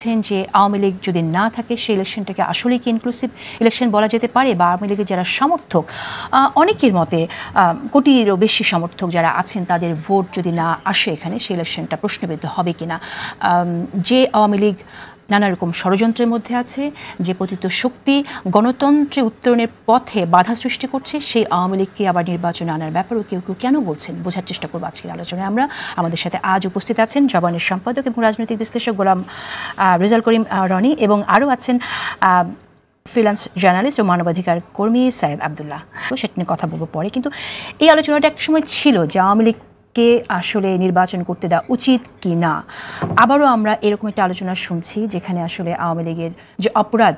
যে আওয়ামী লীগ যদি না থাকে সেই ইলেকশনটাকে আসলেই কি ইনক্লুসিভ ইলেকশন বলা যেতে পারে, বা আওয়ামী লীগের যারা সমর্থক অনেকের মতে কোটিরও বেশি সমর্থক যারা আছেন তাদের ভোট যদি না আসে এখানে সেই ইলেকশনটা প্রশ্নবিদ্ধ হবে কিনা। যে আওয়ামী লীগ নানা রকম ষড়যন্ত্রের মধ্যে আছে, যে পতিত শক্তি গণতন্ত্রে উত্তরণের পথে বাধা সৃষ্টি করছে, সেই আওয়ামী লীগকে আবার নির্বাচনে আনার ব্যাপারেও কেউ কেউ কেন বলছেন বোঝার চেষ্টা করবো আজকের আলোচনায়। আমাদের সাথে আজ উপস্থিত আছেন জবানের সম্পাদক এবং রাজনৈতিক বিশ্লেষক গোলাম রেজাউল করিম রনি, এবং আরও আছেন ফ্রিল্যান্স জার্নালিস্ট ও মানবাধিকার কর্মী সাইয়েদ আবদুল্লাহ। সেটা নিয়ে কথা বলবো পরে, কিন্তু এই আলোচনাটা এক সময় ছিল যে আওয়ামী লীগ কে আসলে নির্বাচন করতে দেওয়া উচিত কি না। আবারও আমরা এরকম একটা আলোচনা শুনছি যেখানে আসলে আওয়ামী লীগের যে অপরাধ,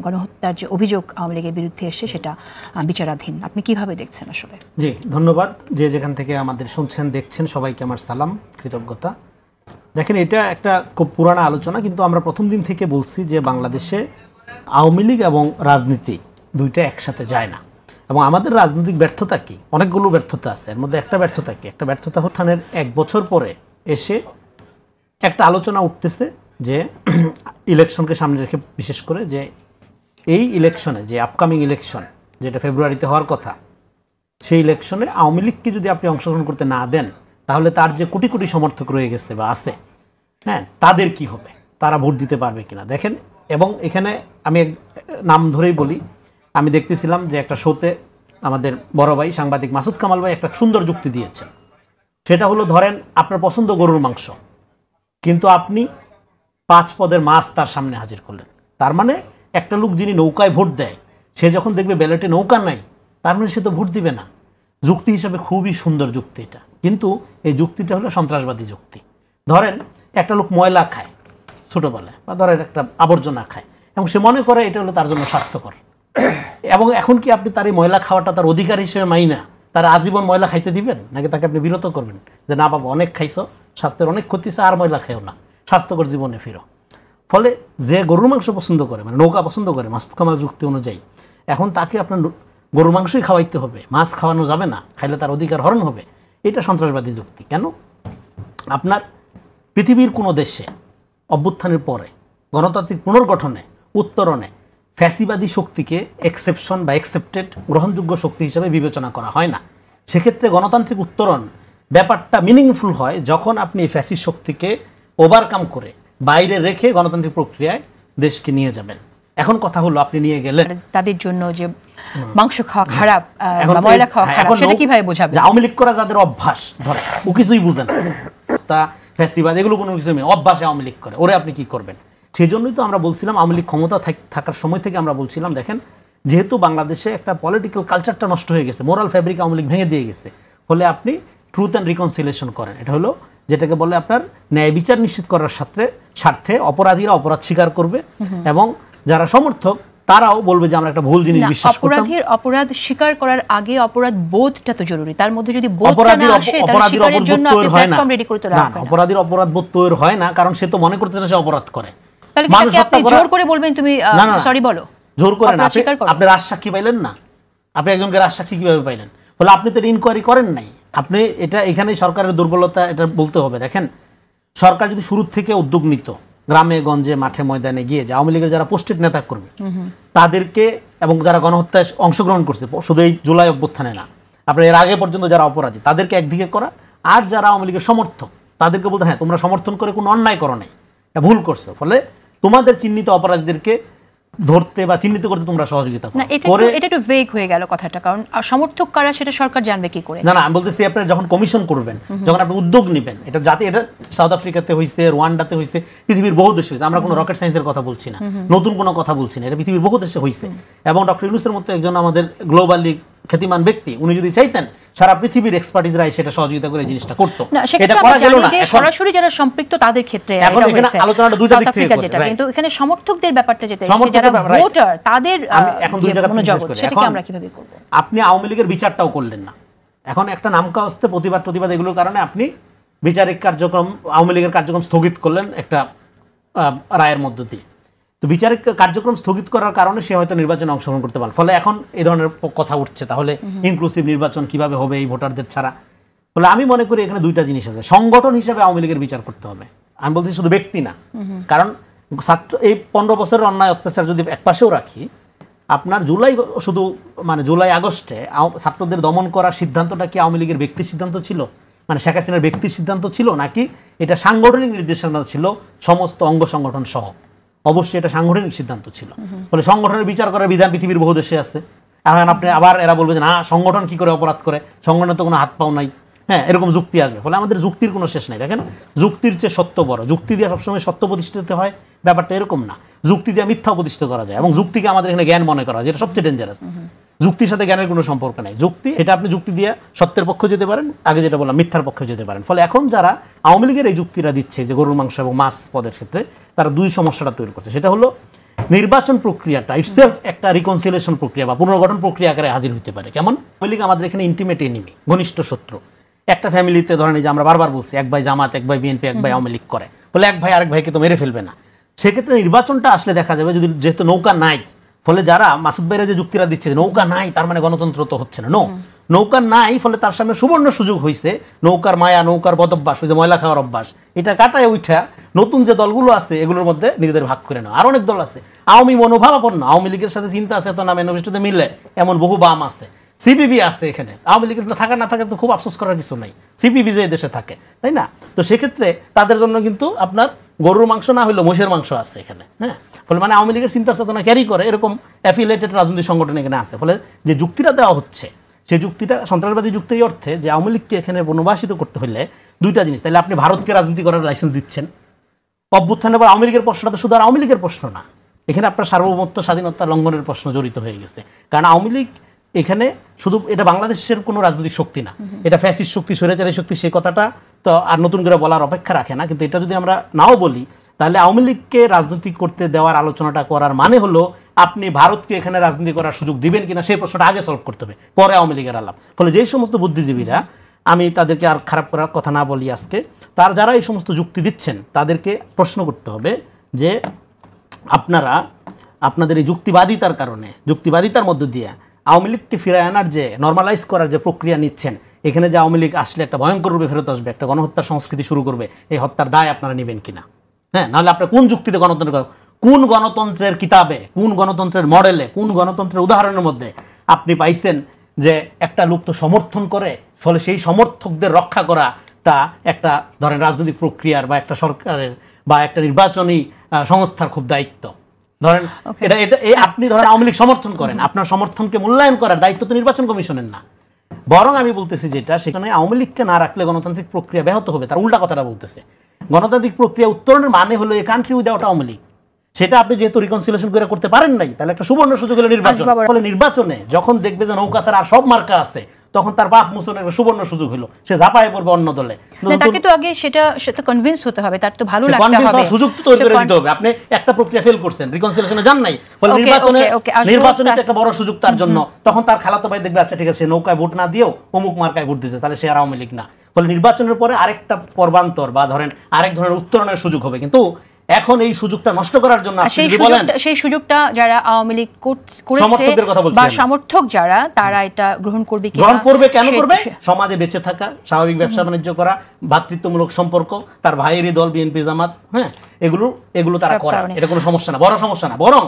গণহত্যার যে অভিযোগ আওয়ামী লীগের বিরুদ্ধে এসছে সেটা বিচারাধীন। আপনি কিভাবে দেখছেন আসলে? জি ধন্যবাদ। যে যেখান থেকে আমাদের শুনছেন দেখছেন সবাইকে আমার সালাম, কৃতজ্ঞতা। দেখেন, এটা একটা খুব পুরানো আলোচনা, কিন্তু আমরা প্রথম দিন থেকে বলছি যে বাংলাদেশে আওয়ামী লীগ এবং রাজনীতি দুইটা একসাথে যায় না। এবং আমাদের রাজনৈতিক ব্যর্থতা কি, অনেকগুলো ব্যর্থতা আছে, এর মধ্যে একটা ব্যর্থতা কি, একটা ব্যর্থতা হঠানের 1 বছর পরে এসে একটা আলোচনা উঠতেছে যে ইলেকশনকে সামনে রেখে, বিশেষ করে যে এই ইলেকশনে, যে আপকামিং ইলেকশন যেটা ফেব্রুয়ারিতে হওয়ার কথা, সেই ইলেকশনে আওয়ামী লীগকে যদি আপনি অংশগ্রহণ করতে না দেন তাহলে তার যে কোটি কোটি সমর্থক রয়ে গেছে বা আছে, হ্যাঁ, তাদের কি হবে, তারা ভোট দিতে পারবে কিনা দেখেন। এবং এখানে আমি নাম ধরেই বলি, আমি দেখতেছিলাম যে একটা শোতে আমাদের বড় ভাই সাংবাদিক মাসুদ কামাল ভাই একটা সুন্দর যুক্তি দিয়েছেন। সেটা হলো, ধরেন আপনার পছন্দ গরুর মাংস, কিন্তু আপনি 5 পদের মাছ তার সামনে হাজির করলেন। তার মানে একটা লোক যিনি নৌকায় ভোট দেয়, সে যখন দেখবে ব্যালটে নৌকা নাই, তার মানে সে তো ভোট দিবে না। যুক্তি হিসাবে খুবই সুন্দর যুক্তি এটা, কিন্তু এই যুক্তিটা হলো সন্ত্রাসবাদী যুক্তি। ধরেন একটা লোক ময়লা খায় ছোটোবেলায়, বা ধরেন একটা আবর্জনা খায়, এবং সে মনে করে এটা হলো তার জন্য স্বাস্থ্যকর। এবং এখন কি আপনি তার এই ময়লা খাওয়াটা তার অধিকার হিসেবে মাইনা তার আজীবন ময়লা খাইতে দিবেন, নাকি তাকে আপনি বিরত করবেন যে না বাবা, অনেক খাইছো, স্বাস্থ্যের অনেক ক্ষতি আছে, আর ময়লা খেও না, স্বাস্থ্যকর জীবনে ফিরো। ফলে যে গরুর মাংস পছন্দ করে, মানে নৌকা পছন্দ করে মাসুদ কামাল যুক্তি অনুযায়ী, এখন তাকে আপনার গরুর মাংসই খাওয়াইতে হবে, মাছ খাওয়ানো যাবে না, খাইলে তার অধিকার হরণ হবে। এটা সন্ত্রাসবাদী যুক্তি। কেন? আপনার পৃথিবীর কোনো দেশে অভ্যুত্থানের পরে গণতান্ত্রিক পুনর্গঠনে, উত্তরণে ফ্যাসিবাদী শক্তিকে এক্সেপশন বা অ্যাকসেপ্টেড গ্রহণযোগ্য শক্তি হিসেবে বিবেচনা করা হয় না। সেক্ষেত্রে গণতান্ত্রিক উত্তরণ ব্যাপারটা মিনিংফুল হয় যখন আপনি এই ফ্যাসিস্ট শক্তিকে ওভারকাম করে বাইরে রেখে গণতান্ত্রিক প্রক্রিয়ায় দেশকে নিয়ে যাবেন। এখন কথা হলো, আপনি নিয়ে গেলেন, তাদের জন্য যে মাংস খাওয়া খারাপ, ময়লা খাওয়া খারাপ, সেটা কিভাবে বোঝাবেন? আওয়ামী লীগ করা যাদের অভ্যাস, ধরে ও কিছুই বুঝে না, তা ফ্যাসিবাদ এগুলো কোনো কিছু নেই, অভ্যাসে আওয়ামী লীগ করে, ওরে আপনি কি করবেন? সেই জন্যই তো আমরা বলছিলাম, আওয়ামী লীগ ক্ষমতা থাকার সময় থেকে আমরা বলছিলাম, দেখেন যেহেতু বাংলাদেশে একটা পলিটিক্যাল কালচারটা নষ্ট হয়ে গেছে, মোরাল ফ্যাব্রিক আওয়ামী লীগ ভেঙে দিয়ে গেছে, ফলে আপনি ট্রুথ অ্যান্ড রিকনসিলিয়েশন করেন। এটা হলো যেটাকে বলে আপনার ন্যায় বিচার নিশ্চিত করার স্বার্থে অপরাধীরা অপরাধ স্বীকার করবে, এবং যারা সমর্থক তারাও বলবে যে আমরা একটা ভুল জিনিস বিশ্বাস করতাম। অপরাধ স্বীকার করার আগে অপরাধ বোধটা তো জরুরি, তার মধ্যে যদি বোধটা না আসে তাহলে স্বীকারের জন্য আপনি প্ল্যাটফর্ম রেডি করতে রাখবেন না। অপরাধীর অপরাধ বোধ তৈরি হয় না, কারণ সে তো মনে করতে না সে অপরাধ করে। তাহলে কি আপনি জোর করে বলবেন তুমি সরি বলো? জোর করে না, আপনি রাজসাক্ষী পাইলেন না, আপনি একজনকে রাজসাক্ষী কিভাবে পাইলেন? বলে আপনি তো ইনকোয়ারি করেন নাই। আপনি এটা এখানে সরকারের দুর্বলতা, এটা বলতে হবে। দেখেন, সরকার যদি শুরুর থেকে উদ্যোগ নিত, গ্রামে গঞ্জে মাঠে ময়দানে গিয়ে যে আওয়ামী লীগের যারা পোস্টেড নেতা কর্মী তাদেরকে, এবং যারা গণহত্যায় অংশগ্রহণ করছে শুধু এই জুলাই অভ্যুত্থানে না, আপনার এর আগে পর্যন্ত যারা অপরাধী তাদেরকে একদিকে করা, আর যারা আওয়ামী লীগের সমর্থক তাদেরকে বলতে হ্যাঁ তোমরা সমর্থন করে কোনো অন্যায় করো নাই, ভুল করছো, ফলে তোমাদের চিহ্নিত অপরাধীদেরকে ধরতে বা চিহ্নিত করতে তোমরা সহযোগিতা করো। এটা একটু ভেগ হয়ে গেল কথাটা, কারণ সমর্থক কারা সেটা সরকার জানবে কি করে? না আমি বলতেছি, আপনারা যখন কমিশন করবেন, যখন আপনি উদ্যোগ নেবেন, এটা যাতে, এটা সাউথ আফ্রিকাতে হয়েছে, রোয়ান্ডাতে হয়েছে, পৃথিবীর বহু দেশে হয়েছে। আমরা কোনো রকেট সায়েন্সের কথা বলছি না, নতুন কোনো কথা বলছি না, এটা পৃথিবীর বহু দেশে হয়েছে। এবং ডক্টর ইউনূসের মতো একজন আমাদের গ্লোবালি খ্যাতিমান ব্যক্তি, উনি যদি চাইতেন সারা পৃথিবীর এক্সপার্টিসরা সেটা সহযোগিতা করে জিনিসটা করতো। এটা করা গেল না। সরাসরি যারা সম্পৃক্ত তাদের ক্ষেত্রে এখন এখানে আলোচনাটা দুই দিক থেকে হচ্ছে, কিন্তু এখানে সমর্থকদের ব্যাপারটা যেটা, যারা ভোটার তাদের এখন দুই জায়গা মনোযোগ, সেটাকে আমরা কিভাবে করব? আপনি আওয়ামী লীগের বিচারটাও করলেন না। এখন একটা নামকাওয়াস্তে প্রতিবাদ এগুলোর কারণে আপনি বিচারিক কার্যক্রম, আওয়ামী লীগের কার্যক্রম স্থগিত করলেন একটা রায়ের মধ্য দিয়ে। তো বিচারিক কার্যক্রম স্থগিত করার কারণে সে হয়তো নির্বাচনে অংশগ্রহণ করতে পারে। ফলে এখন এই ধরনের কথা উঠছে, তাহলে ইনক্লুসিভ নির্বাচন কিভাবে হবে এই ভোটারদের ছাড়া? ফলে আমি মনে করি এখানে দুইটা জিনিস আছে। সংগঠন হিসেবে আওয়ামী লীগের বিচার করতে হবে, আমি বলছি শুধু ব্যক্তি না। কারণ ছাত্র এই 15 বছরের অন্যায় অত্যাচার যদি একপাশেও রাখি, আপনার শুধু মানে জুলাই আগস্টে ছাত্রদের দমন করার সিদ্ধান্তটা কি আওয়ামী লীগের ব্যক্তির সিদ্ধান্ত ছিল, মানে শেখ হাসিনার ব্যক্তির সিদ্ধান্ত ছিল, নাকি এটা সাংগঠনিক নির্দেশনা ছিল সমস্ত অঙ্গ সংগঠন সহ? অবশ্যই এটা সাংগঠনিক সিদ্ধান্ত ছিল। ফলে সংগঠনের বিচার করার বিধান পৃথিবীর বহু দেশে আছে। এখন আপনি আবার এরা বলবে যে না, সংগঠন কি করে অপরাধ করে, সংগঠনের তো কোনো হাত পাও নাই, হ্যাঁ, এরকম যুক্তি আসবে। ফলে আমাদের যুক্তির কোনো শেষ নাই। দেখেন, যুক্তির চেয়ে সত্য বড়। যুক্তি দিয়ে সবসময় সত্য প্রতিষ্ঠিত হয়, ব্যাপারটা এরকম না। যুক্তি দিয়ে মিথ্যা প্রতিষ্ঠিত করা যায়, এবং যুক্তিকে আমাদের এখানে জ্ঞান মনে করা হয়, যেটা সবচেয়ে ডেঞ্জারাস। যুক্তির সাথে জ্ঞানের কোনো সম্পর্ক নাই। যুক্তি এটা আপনি যুক্তি দিয়ে সত্যের পক্ষে যেতে পারেন, আগে যেটা বললাম মিথ্যার পক্ষে যেতে পারেন। ফলে এখন যারা আওয়ামী লীগের এই যুক্তিটা দিচ্ছে যে গরুর মাংস এবং মাছ পদের ক্ষেত্রে, তারা দুই সমস্যাটা তৈরি করছে। সেটা হলো নির্বাচন প্রক্রিয়াটা ইটসেলফ একটা রিকনসিলিয়েশন প্রক্রিয়া বা পুনর্গঠন প্রক্রিয়া আকারে হাজির হতে পারে। কেমন? আওয়ামী লীগ আমাদের এখানে ইন্টিমেট এনিমি, ঘনিষ্ঠ শত্রু। একটা ফ্যামিলিতে ধরেন, এই যে আমরা বারবার বলছি, এক ভাই জামাত, এক ভাই বিএনপি, এক ভাই আওয়ামী লীগ করে, ফলে এক ভাই আরেক ভাইকে তো মেরে ফেলবে না। সেক্ষেত্রে নির্বাচনটা আসলে দেখা যাবে, যদি যেহেতু নৌকা নাই, ফলে যারা মাসুদ ভাইরা যে যুক্তিরা দিচ্ছে নৌকা নাই তার মানে গণতন্ত্র তো হচ্ছে না, নৌকা নাই, ফলে তার সামনে সুবর্ণ সুযোগ হয়েছে নৌকার মায়া, নৌকার বদভ্যাস, ওই যে ময়লা খাওয়ার অভ্যাস, এটা কাটায় উঠা নতুন যে দলগুলো আছে এগুলোর মধ্যে নিজেদের ভাগ করে নেওয়া। আর অনেক দল আছে আওয়ামী মনোভাবাপন্ন, আওয়ামী লীগের সাথে চিন্তা আছে, তো না ম্যানিফেস্টোতে মিলে এমন বহু বাম আছে, সিপিবি আছে এখানে। আওয়ামী লীগের থাকা না থাকে তো খুব আফসোস করার কিছু নাই, সিপিবি যে দেশে থাকে, তাই না? তো সেক্ষেত্রে তাদের জন্য কিন্তু আপনার গরুর মাংস না হইলেও মহিষের মাংস আছে এখানে, হ্যাঁ। ফলে মানে আওয়ামী লীগের চিন্তা চেতনা ক্যারি করে এরকম অ্যাফিলিয়েটেড রাজনৈতিক সংগঠন এখানে আসছে। ফলে যে যুক্তিটা দেওয়া হচ্ছে, সেই যুক্তিটা সন্ত্রাসবাদী যুক্তি, এই অর্থে যে আওয়ামী লীগকে এখানে বনবাসিত করতে হলে দুইটা জিনিস। তাহলে আপনি ভারতকে রাজনীতি করার লাইসেন্স দিচ্ছেন। অভ্যুত্থানের পর আওয়ামী লীগের প্রশ্নটা তো শুধু আর আওয়ামী লীগের প্রশ্ন না, এখানে আপনার সার্বভৌমত্ব, স্বাধীনতা লঙ্ঘনের প্রশ্ন জড়িত হয়ে গেছে। কারণ আওয়ামী লীগ এখানে শুধু এটা বাংলাদেশের কোনো রাজনৈতিক শক্তি না, এটা ফ্যাসিস্ট শক্তি, স্বৈরাচারী শক্তি। সেই কথাটা তো আর নতুন করে বলার অপেক্ষা রাখে না। কিন্তু এটা যদি আমরা নাও বলি, তাহলে আওয়ামী লীগকে রাজনীতি করতে দেওয়ার আলোচনাটা করার মানে হলো আপনি ভারতকে এখানে রাজনীতি করার সুযোগ দিবেন কিনা সেই প্রশ্নটা আগে সলভ করতে হবে, পরে আওয়ামী লীগের আলাপ। ফলে যেই সমস্ত বুদ্ধিজীবীরা, আমি তাদেরকে আর খারাপ করার কথা না বলি আজকে, তার যারা এই সমস্ত যুক্তি দিচ্ছেন তাদেরকে প্রশ্ন করতে হবে যে আপনারা আপনাদের এই যুক্তিবাদিতার কারণে, যুক্তিবাদিতার মধ্য দিয়ে আওয়ামী লীগকে ফিরে আনার যে নর্মালাইজ করার যে প্রক্রিয়া নিচ্ছেন, এখানে যে আওয়ামী লীগ আসলে একটা ভয়ঙ্কর রূপে ফেরত আসবে, একটা গণহত্যার সংস্কৃতি শুরু করবে, এই হত্যার দায় আপনারা নেবেন কিনা? হ্যাঁ, নাহলে আপনার কোন যুক্তিতে গণতন্ত্র, কোন গণতন্ত্রের কিতাবে, কোন গণতন্ত্রের মডেলে, কোন গণতন্ত্রের উদাহরণের মধ্যে আপনি পাইছেন যে একটা লোক তো সমর্থন করে, ফলে সেই সমর্থকদের রক্ষা করাটা একটা ধরেন রাজনৈতিক প্রক্রিয়ার বা একটা সরকারের বা একটা নির্বাচনী সংস্থার খুব দায়িত্ব। ধরেন এটা আপনি ধরেন আওয়ামী লীগ সমর্থন করেন, আপনার সমর্থনকে মূল্যায়ন করার দায়িত্ব তো নির্বাচন কমিশনের না। বরং আমি বলতেছি যেটা, সেখানে আওয়ামী লীগকে না রাখলে গণতান্ত্রিক প্রক্রিয়া ব্যাহত হবে, তার উল্টা কথাটা বলতেছে। গণতান্ত্রিক প্রক্রিয়া উত্তরণের মানে হলো a country without Awami League. সেটা আপনি যেহেতু রিকনসিলিয়েশন করে করতে পারেন নাই, তাহলে একটা সুবর্ণ সুযোগ হলো নির্বাচন। ফলে নির্বাচনে যখন দেখবে যে নৌকা ছাড়া আর সব মার্কা আছে, তখন তার পাপ মোচনের একটা সুবর্ণ সুযোগ হলো, সে ঝাঁপায় পড়বে অন্য দলে। তাকে তো আগে সেটা কনভিন্স হতে হবে, তার তো ভালো লাগতে হবে, সুযোগ তো তৈরি করে দিতে হবে। আপনি একটা প্রক্রিয়া ফেল করছেন, রিকনসিলিয়েশনে যান নাই, ফলে নির্বাচনে একটা বড় সুযোগ তার জন্য। তখন তার খালাতো ভাই দেখবে, আচ্ছা ঠিক আছে, নৌকায় ভোট না দিয়েও অমুক মার্কায় ভোট দিয়েছে, তাহলে সে আর আওয়ামী লীগ না। ফলে নির্বাচনের পরে আরেকটা পর্বান্তর বা ধরেন আরেক ধরনের উত্তরণের সুযোগ হবে। কিন্তু এখন এই সুযোগটা নষ্ট করার জন্য সেই সুযোগটা যারা আওয়ামী লীগ করেছে বা সমর্থক যারা, তারা এটা গ্রহণ করবে কি? গ্রহণ করবে, কেন করবে? সমাজে বেঁচে থাকা, স্বাভাবিক ব্যবসা বাণিজ্য করা, ভ্রাতৃত্বমূলক সম্পর্ক, তার ভাইয়েরই দল বিএনপি জামাত, হ্যাঁ, এগুলো তারা করে, এটা কোনো সমস্যা না, বড় সমস্যা না। বরং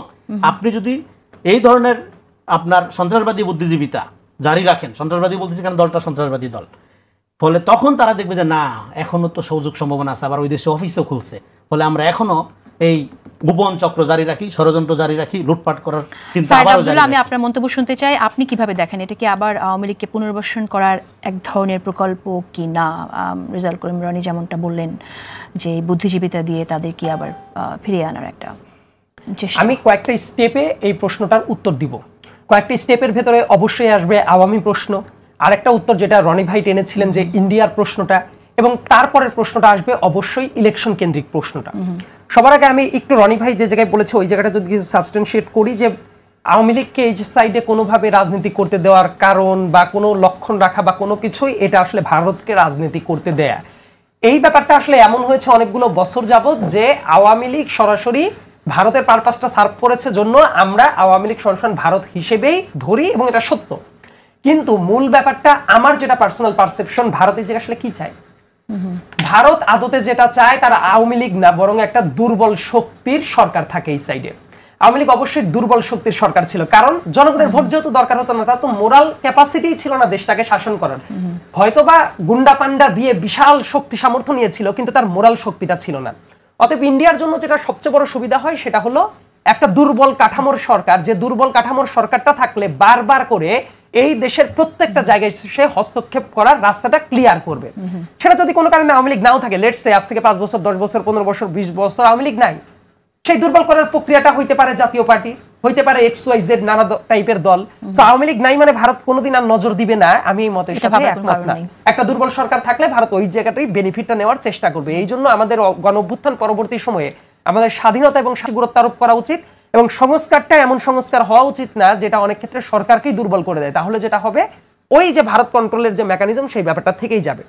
আপনি যদি এই ধরনের আপনার সন্ত্রাসবাদী বুদ্ধিজীবিতা জারি রাখেন, সন্ত্রাসবাদী বলতেছি কারণ দলটা সন্ত্রাসবাদী দল, ফলে তখন তারা দেখবে যে না, এখনো তো সুযোগ সম্ভাবনা আছে, আবার ওই দেশে অফিসও খুলছে, ফলে আমরা এখনো এই গোপন চক্র জারি রাখি, ষড়যন্ত্র জারি রাখি, লুটপাট করার চিন্তা আবারও জারি রাখি। আমি আপনার মন্তব্য শুনতে চাই, আপনি কিভাবে দেখেন এটা কি আবার আওয়ামী লীগকে পুনর্বাসন করার এক ধরনের প্রকল্প কি না? রেজাউল করিম রনি যেমনটা বললেন যে বুদ্ধিজীবিতা দিয়ে তাদের কি আবার ফিরিয়ে আনার একটা চেষ্টা? আমি কয়েকটা স্টেপে এই প্রশ্নটার উত্তর দিব। কয়েকটা স্টেপের ভেতরে অবশ্যই আসবে আওয়ামী প্রশ্ন, আরেকটা উত্তর যেটা রনি ভাই টেনেছিলেন যে ইন্ডিয়ার প্রশ্নটা, এবং তারপরের প্রশ্নটা আসবে অবশ্যই ইলেকশন কেন্দ্রিক প্রশ্নটা। সবার আগে আমি একটু রনি ভাই যে জায়গায় বলেছে ওই জায়গাটা যদি কিছু সাবস্টেন্সিয়েট করি, যে আওয়ামী লীগকে এই সাইডে কোনোভাবে রাজনীতি করতে দেওয়ার কারণ বা কোনো লক্ষণ রাখা বা কোনো কিছুই, এটা আসলে ভারতকে রাজনীতি করতে দেয়া, এই ব্যাপারটা আসলে এমন হয়েছে অনেকগুলো বছর যাবত যে আওয়ামী লীগ সরাসরি ভারতের পারপাসটা সার্ভ করেছে জন্য আমরা আওয়ামী লীগ সরাসরি ভারত হিসেবেই ধরি, এবং এটা সত্য। কিন্তু মূল ব্যাপারটা আমার যেটা পার্সোনাল পারসেপশন, ভারতে যে আসলে কি চায়, ভারত আদতে যেটা চায় তারা আওয়ামী লীগ না, বরং একটা দুর্বল শক্তির সরকার থাকে এই সাইডে। আওয়ামী লীগ অবশ্যই দুর্বল শক্তির সরকার ছিল, কারণ জনগণের ভোট যেহেতু দরকার হতো না, তার তো মোরাল ক্যাপাসিটি ছিল না দেশটাকে শাসন করার। হয়তোবা গুন্ডা পান্ডা দিয়ে বিশাল শক্তি সামর্থ্য নিয়েছিল, কিন্তু তার মোরাল শক্তিটা ছিল না। অতএব ইন্ডিয়ার জন্য যেটা সবচেয়ে বড় সুবিধা হয় সেটা হলো একটা দুর্বল কাঠামোর সরকার, যে দুর্বল কাঠামোর সরকারটা থাকলে বারবার করে এই দেশের প্রত্যেকটা জায়গায় সে হস্তক্ষেপ করার রাস্তাটা ক্লিয়ার করবে। সেটা যদি কোনো কারণে আওয়ামী লীগ নাও থাকে, লেটস সে আজ থেকে 5 বছর 10 বছর 15 বছর 20 বছর আওয়ামী লীগ নাই, সেই দুর্বল করার প্রক্রিয়াটা হইতে পারে জাতীয় পার্টি, হইতে পারে XYZ নানা টাইপের দল। তো আওয়ামী লীগ নাই মানে ভারত কোনোদিন আর নজর দিবে না, আমি এই মতের সাথে একমত না। একটা দুর্বল সরকার থাকলে ভারত ওই জায়গাটাই বেনিফিটটা নেওয়ার চেষ্টা করবে। এই জন্য আমাদের গণ অভ্যুত্থান পরবর্তী সময়ে আমাদের স্বাধীনতা এবং গুরুত্ব আরোপ করা উচিত, এবং সংস্কারটা এমন সংস্কার হওয়া উচিত না যেটা অনেক ক্ষেত্রে সরকারকেই দুর্বল করে দেয়। তাহলে যেটা হবে, ওই যে ভারত কন্ট্রোলের যে মেকানিজম, সেই ব্যাপারটা থেকেই যাবে।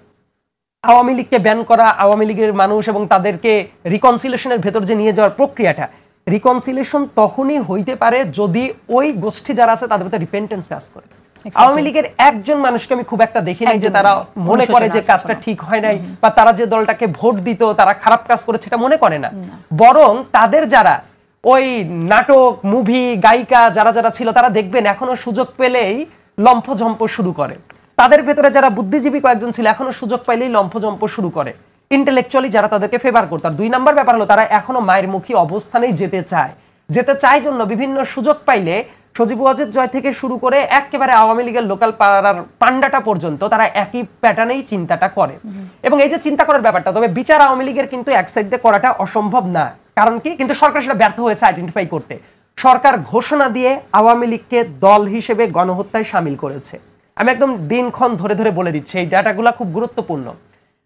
আওয়ামী লীগকে ব্যান করা, আওয়ামী লীগের মানুষ এবং তাদেরকে রিকনসিলিয়েশনের ভেতর যে নিয়ে যাওয়ার প্রক্রিয়াটা, রিকনসিলিয়েশন তখনই হইতে পারে যদি ওই গোষ্ঠী যারা আছে তাদের ভিতরে রিপেন্টেন্স কাজ করে। আওয়ামী লীগের একজন মানুষকে আমি খুব একটা দেখি নাই যে তারা মনে করে যে কাজটা ঠিক হয় নাই, বা তারা যে দলটাকে ভোট দিত তারা খারাপ কাজ করেছে সেটা মনে করে না। বরং তাদের যারা ওই নাটক, মুভি, গায়িকা যারা যারা ছিল, তারা দেখবেন এখনো সুযোগ পেলেই লম্ফঝম্প শুরু করে। তাদের ভেতরে যারা বুদ্ধিজীবী কয়েকজন ছিল, এখনো সুযোগ পাইলেই লম্ফঝম্প শুরু করে। ইন্টেলেকচুয়ালি যারা তাদেরকে ফেভার করত। আর 2 নাম্বার ব্যাপার হলো, তারা এখনো মায়ের মুখী অবস্থানেই যেতে চায় জন্য বিভিন্ন সুযোগ পাইলে সজীব ওয়াজেদ জয় থেকে শুরু করে একেবারে আওয়ামী লীগের লোকাল পাড়ার পান্ডাটা পর্যন্ত তারা একই প্যাটার্নেই চিন্তাটা করে। এবং এই যে চিন্তা করার ব্যাপারটা, তবে বিচার আওয়ামী লীগের কিন্তু এক সাইড দিয়ে করাটা অসম্ভব না। কারণ কি, কিন্তু সরকার সেটা ব্যর্থ হয়েছে আইডেন্টিফাই করতে। সরকার ঘোষণা দিয়ে আওয়ামী লীগকে দল হিসেবে গণহত্যায় শামিল করেছে। আমি একদম দিনক্ষণ ধরে ধরে বলে দিচ্ছি, এই ডাটাগুলো খুব গুরুত্বপূর্ণ।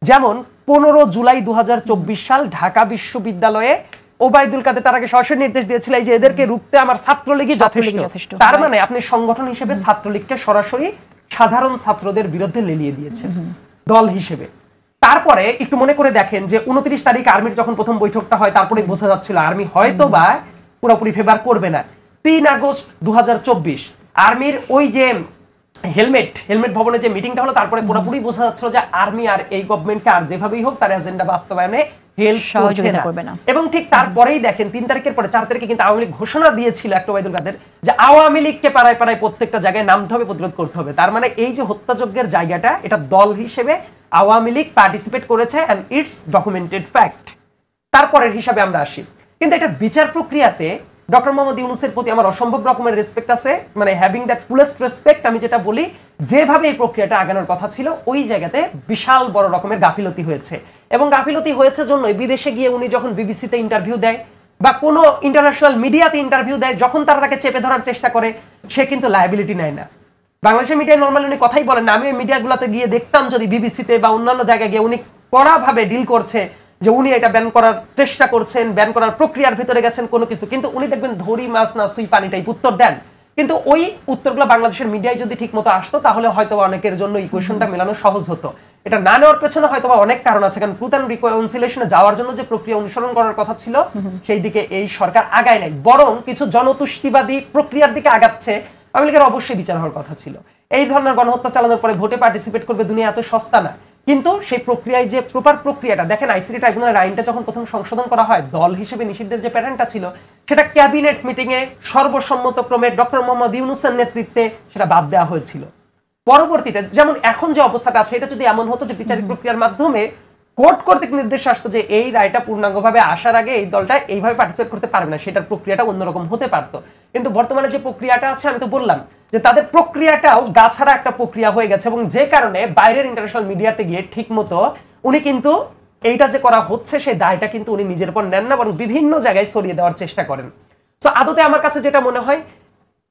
যেমন 15 জুলাই 2024 সাল ঢাকা বিশ্ববিদ্যালয়ে ওবায়দুল কাদের তার আগে সরাসরি নির্দেশ দিয়েছিল যে এদেরকে রুখতে আমার ছাত্রলীগই যথেষ্ট। তার মানে আপনি সংগঠন হিসেবে ছাত্রলীগকে সরাসরি সাধারণ ছাত্রদের বিরুদ্ধে লেলিয়ে দিয়েছে দল হিসেবে। তারপরে একটু মনে করে দেখেন যে 29 তারিখ আর্মির যখন প্রথম বৈঠকটা হয়, তারপরে বোঝা যাচ্ছিল আর্মি হয়তো বা পুরোপুরি ফেভার করবে না। 3 আগস্ট 2024 আর্মির ওই যে হেলমেট ভবনে যে মিটিংটা হলো, তারপরে পুরোপুরি বোঝা যাচ্ছিল যে আর্মি আর এই গভর্নমেন্টকে আর যেভাবেই হোক তার এজেন্ডা বাস্তবায়নে হেল্প করবে না। এবং ঠিক তারপরেই দেখেন 3 তারিখের পরে 4 তারিখে কিন্তু আওয়ামী লীগ ঘোষণা দিয়েছিল একটা ওবায়দুল কাদের যে আওয়ামী লীগকে পাড়ায় পাড়ায় প্রত্যেকটা জায়গায় নামতে হবে, প্রতিরোধ করতে হবে। তার মানে এই যে হত্যাযজ্ঞের জায়গাটা, এটা দল হিসেবে আওয়ামী লীগ পার্টিসিপেট করেছে, এন্ড ইটস ডকুমেন্টেড ফ্যাক্ট। তারপরের হিসাবে আমরা আসি, কিন্তু এটা বিচার প্রক্রিয়াতে ডক্টর মোহাম্মদ ইউনূসের প্রতি আমার অসম্ভব রকমের রেসপেক্ট আছে, মানে হ্যাভিং দ্যাট ফুলেস্ট রেসপেক্ট। আমি যেটা বলি, যেভাবে এই প্রক্রিয়াটা আগানোর কথা ছিল ওই জায়গাতে বিশাল বড় রকমের গাফিলতি হয়েছে। এবং গাফিলতি হয়েছে জন্যই বিদেশে গিয়ে উনি যখন বিবিসিতে ইন্টারভিউ দেয় বা কোনো ইন্টারন্যাশনাল মিডিয়াতে ইন্টারভিউ দেয়, যখন তারা তাকে চেপে ধরার চেষ্টা করে, সে কিন্তু লায়াবিলিটি নেয় না। বাংলাদেশের মিডিয়ায় নর্মালি উনি কথাই বলেন না। আমি ওই মিডিয়াগুলোতে গিয়ে দেখতাম যদি বিবিসিতে বা অন্যান্য জায়গায় গিয়ে উনি কড়াভাবে ডিল করছে যে উনি এটা ব্যান করার চেষ্টা করছেন, ব্যান করার প্রক্রিয়ার ভিতরে গেছেন কোনো কিছু, কিন্তু উনি দেখবেন ধরি মাছ না সুই পানি টাইপ উত্তর দেন। কিন্তু ওই উত্তরগুলো বাংলাদেশের মিডিয়ায় যদি ঠিক মতো আসতো, তাহলে হয়তো অনেকের জন্য ইকুয়েশনটা মেলানো সহজ হতো। এটা না নেওয়ার পেছনে হয়তো অনেক কারণ আছে, কারণ ট্রুথ অ্যান্ড রিকনসিলিয়েশনে যাওয়ার জন্য যে প্রক্রিয়া অনুসরণ করার কথা ছিল সেই দিকে এই সরকার আগায় নাই, বরং কিছু জনতুষ্টিবাদী প্রক্রিয়ার দিকে আগাচ্ছে। আওয়ামী লীগের অবশ্যই বিচার হওয়ার কথা ছিল। এই ধরনের গণহত্যা চালানোর পরে ভোটে পার্টিসিপেট করবে, দুনিয়া এত সস্তা না। কিন্তু সেই প্রক্রিয়ায় যে প্রপার প্রক্রিয়াটা দেখেন, আইসিটি ট্রাইব্যুনালের আইনটা যখন প্রথম সংশোধন করা হয়, দল হিসেবে নিষিদ্ধের যে প্যাটার্নটা ছিল সেটা ক্যাবিনেট মিটিং এ সর্বসম্মতক্রমে ডক্টর মোহাম্মদ ইউনূসের নেতৃত্বে সেটা বাদ দেওয়া হয়েছিল। পরবর্তীতে যেমন এখন যে অবস্থাটা আছে, এটা যদি এমন হতো যে বিচারিক প্রক্রিয়ার মাধ্যমে কোর্ট কর্তৃক নির্দেশ আসতো যে এই রায়টা পূর্ণাঙ্গভাবে আসার আগে এই দলটা এইভাবে পার্টিসিপেট করতে পারবে না, সেটার প্রক্রিয়াটা অন্যরকম হতে পারতো। কিন্তু বর্তমানে যে প্রক্রিয়াটা আছে, আমি তো বললাম যে তাদের প্রক্রিয়াটাও গাছাড়া একটা প্রক্রিয়া হয়ে গেছে, এবং যে কারণে বাইরের ইন্টারন্যাশনাল মিডিয়াতে গিয়ে ঠিক মতো উনি কিন্তু এইটা যে করা হচ্ছে সেই দায়টা কিন্তু উনি নিজের উপর নেন না, বরং বিভিন্ন জায়গায় সরিয়ে দেওয়ার চেষ্টা করেন। তো আদতে আমার কাছে যেটা মনে হয়,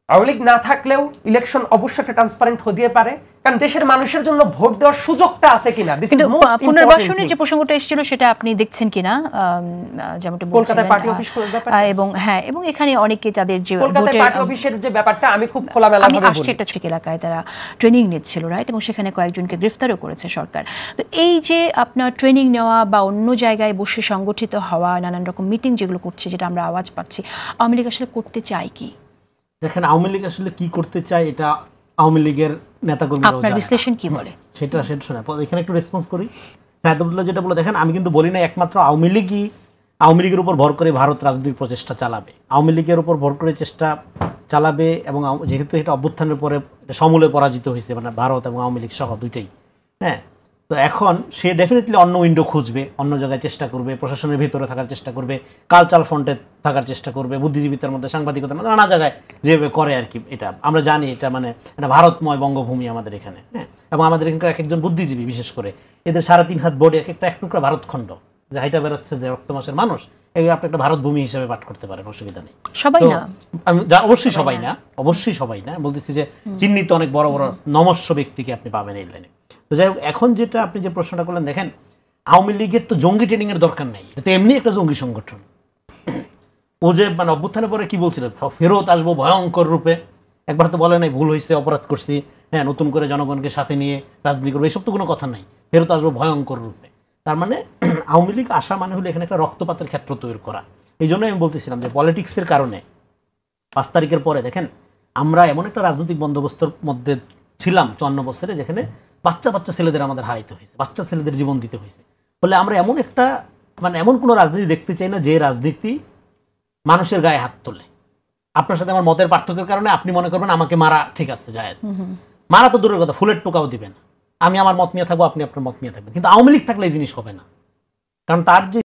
আওয়ামী লীগ না থাকলেও ইলেকশন অবশ্যই একটা ট্রান্সপারেন্ট হতে পারে, কারণ দেশের মানুষের জন্য ভোট দেওয়ার সুযোগটা আছে কিনা। পুনর্বাসনের যে প্রসঙ্গটা এসেছিল সেটা আপনি দেখছেন কিনা, যেমনটা কলকাতায় পার্টি অফিস করার ব্যাপারটা, এবং হ্যাঁ, এবং এখানে অনেকে তাদের যে কলকাতায় পার্টি অফিসের যে ব্যাপারটা আমি খুব খোলামেলা ভাবে বলি, একটা ছোট এলাকায় তারা ট্রেনিং নিচ্ছিল, রাইট, এবং সেখানে কয়েকজনকে গ্রেফতারও করেছে সরকার। তো এই যে আপনার ট্রেনিং নেওয়া বা অন্য জায়গায় বসে সংগঠিত হওয়া নানান রকম মিটিং যেগুলো করছে, যেটা আমরা আওয়াজ পাচ্ছি, আওয়ামী লীগ আসলে করতে চায় কি? দেখেন, আওয়ামী লীগ আসলে কি করতে চায় এটা আওয়ামী লীগের নেতাকর্মীরা, আপনার বিশ্লেষণ কি বলে সেটা শোনা। এখানে একটু রেসপন্স করি। সাইদ আব্দুল্লাহ যেটা বলে, দেখেন আমি কিন্তু বলি না একমাত্র আওয়ামী লীগের উপর ভর করে ভারত রাজনৈতিক প্রচেষ্টা চালাবে। আওয়ামী লীগের উপর ভর করে চেষ্টা চালাবে, এবং যেহেতু এটা অভ্যুত্থানের পরে সমূলে পরাজিত হয়েছে, মানে ভারত এবং আওয়ামী লীগ সহ দুইটাই, হ্যাঁ। তো এখন সে ডেফিনেটলি অন্য উইন্ডো খুঁজবে, অন্য জায়গায় চেষ্টা করবে, প্রশাসনের ভিতরে থাকার চেষ্টা করবে, কালচারাল ফ্রন্টে থাকার চেষ্টা করবে, বুদ্ধিজীবীদের মধ্যে, সাংবাদিকতার মধ্যে, নানা জায়গায় যেভাবে করে আর কি। এটা আমরা জানি, এটা মানে এটা ভারতময় বঙ্গভূমি আমাদের এখানে, হ্যাঁ। এবং আমাদের এখানকার এক একজন বুদ্ধিজীবী, বিশেষ করে এদের 3.5 হাত বডি, এক টুকরা ভারতখণ্ড, যে হাইটা বেরোচ্ছে, যে রক্তমাসের মানুষ, এগুলো আপনি একটা ভারত ভূমি হিসেবে পাঠ করতে পারেন, অসুবিধা নেই। সবাই না, অবশ্যই সবাই না, বলতেছি যে চিহ্নিত অনেক বড় বড় নমস্য ব্যক্তিকে আপনি পাবেন এই লাইনে। তো যাই হোক, এখন যেটা আপনি যে প্রশ্নটা করলেন, দেখেন আওয়ামী লীগের তো জঙ্গি ট্রেনিং এর দরকার নেই, এটা তো এমনি একটা জঙ্গি সংগঠন। ও যে মানে অভ্যুত্থানের পরে কি বলছিল, ফেরত আসবো ভয়ঙ্কর রূপে, একবার তো বলে নাই ভুল হয়েছে, অপরাধ করছি, হ্যাঁ, নতুন করে জনগণকে সাথে নিয়ে রাজনীতি করবো, এইসব তো কোনো কথা নাই, ফেরত আসবো ভয়ঙ্কর রূপে। তার মানে আওয়ামী লীগ আসা মানে হলো এখানে একটা রক্তপাতের ক্ষেত্র তৈরি করা। এই জন্যই আমি বলতেছিলাম যে পলিটিক্সের কারণে 5 তারিখের পরে দেখেন আমরা এমন একটা রাজনৈতিক বন্দোবস্তের মধ্যে ছিলাম 54 বছরে, যেখানে বাচ্চা ছেলেদের আমাদের হারাইতে হয়েছে, বাচ্চা ছেলেদের জীবন দিতে হয়েছে। ফলে আমরা এমন একটা মানে এমন কোনো রাজনীতি দেখতে চাই না যে রাজনীতি মানুষের গায়ে হাত তোলে। আপনার সাথে আমার মতের পার্থক্যের কারণে আপনি মনে করবেন আমাকে মারা ঠিক আছে, জায়েজ, মারা তো দূরের কথা, ফুলের টোকাও দিবেন, আমি আমার মত নিয়ে থাকবো, আপনি আপনার মত নিয়ে থাকবেন। কিন্তু আওয়ামী লীগ থাকলে এই জিনিস হবে না, কারণ তার যে